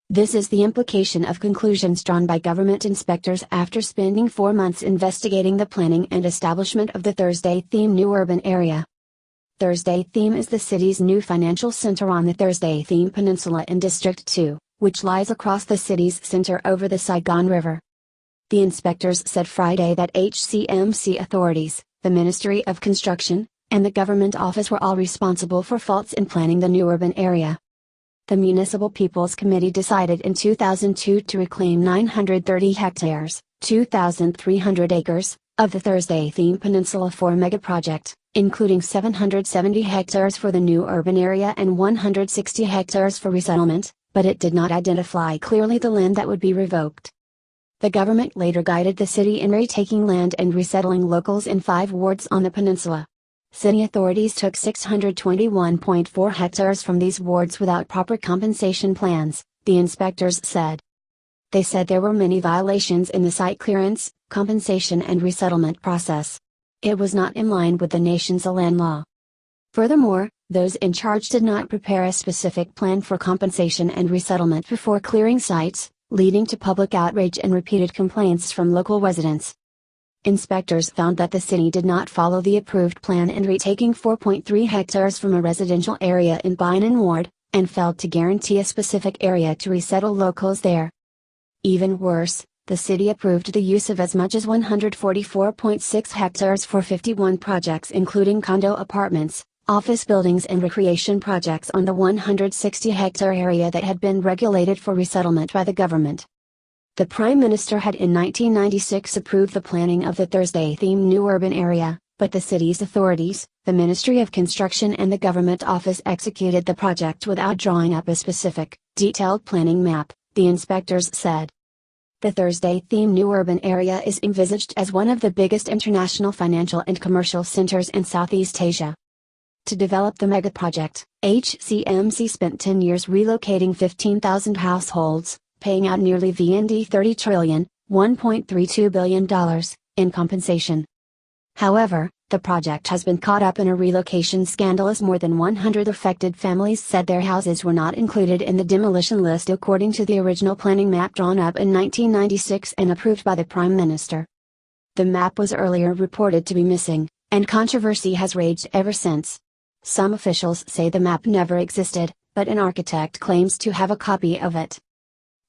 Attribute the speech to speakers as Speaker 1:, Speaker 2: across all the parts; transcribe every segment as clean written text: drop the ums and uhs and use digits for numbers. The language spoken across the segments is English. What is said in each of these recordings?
Speaker 1: This is the implication of conclusions drawn by government inspectors after spending 4 months investigating the planning and establishment of the Thursday Thiem new urban area. Thursday Thiem is the city's new financial center on the Thursday Thiem Peninsula in District 2, which lies across the city's center over the Saigon River. The inspectors said Friday that HCMC authorities, the Ministry of Construction, and the government office were all responsible for faults in planning the new urban area. The Municipal People's Committee decided in 2002 to reclaim 930 hectares, 2,300 acres, of the Thursday Thiem Peninsula for a megaproject, including 770 hectares for the new urban area and 160 hectares for resettlement, but it did not identify clearly the land that would be revoked. The government later guided the city in retaking land and resettling locals in 5 wards on the peninsula. City authorities took 621.4 hectares from these wards without proper compensation plans, the inspectors said. They said there were many violations in the site clearance, compensation and resettlement process. It was not in line with the nation's land law. Furthermore, those in charge did not prepare a specific plan for compensation and resettlement before clearing sites, leading to public outrage and repeated complaints from local residents. Inspectors found that the city did not follow the approved plan in retaking 4.3 hectares from a residential area in Binan Ward, and failed to guarantee a specific area to resettle locals there. Even worse, the city approved the use of as much as 144.6 hectares for 51 projects including condo apartments, office buildings and recreation projects on the 160-hectare area that had been regulated for resettlement by the government. The Prime Minister had in 1996 approved the planning of the Thursday Thiem new urban area, but the city's authorities, the Ministry of Construction and the government office executed the project without drawing up a specific, detailed planning map, the inspectors said. The Thursday Thiem new urban area is envisaged as one of the biggest international financial and commercial centers in Southeast Asia. To develop the megaproject, HCMC spent 10 years relocating 15,000 households, paying out nearly $30 trillion, $1.32 billion, in compensation. However, the project has been caught up in a relocation scandal as more than 100 affected families said their houses were not included in the demolition list according to the original planning map drawn up in 1996 and approved by the Prime Minister. The map was earlier reported to be missing, and controversy has raged ever since. Some officials say the map never existed, but an architect claims to have a copy of it.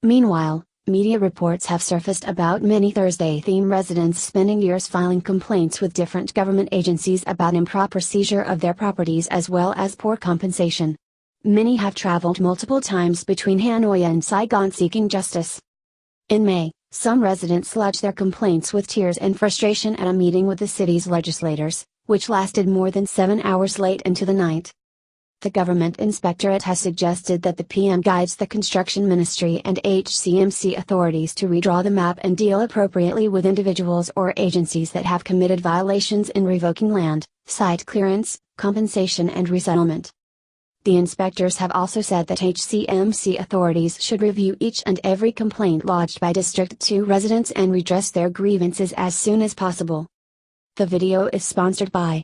Speaker 1: Meanwhile, media reports have surfaced about many Thursday Thiem residents spending years filing complaints with different government agencies about improper seizure of their properties as well as poor compensation. Many have traveled multiple times between Hanoi and Saigon seeking justice. In May, some residents lodged their complaints with tears and frustration at a meeting with the city's legislators, which lasted more than 7 hours late into the night. The government inspectorate has suggested that the PM guides the construction ministry and HCMC authorities to redraw the map and deal appropriately with individuals or agencies that have committed violations in revoking land, site clearance, compensation and resettlement. The inspectors have also said that HCMC authorities should review each and every complaint lodged by District 2 residents and redress their grievances as soon as possible. The video is sponsored by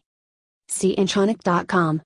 Speaker 1: CIntronic.com.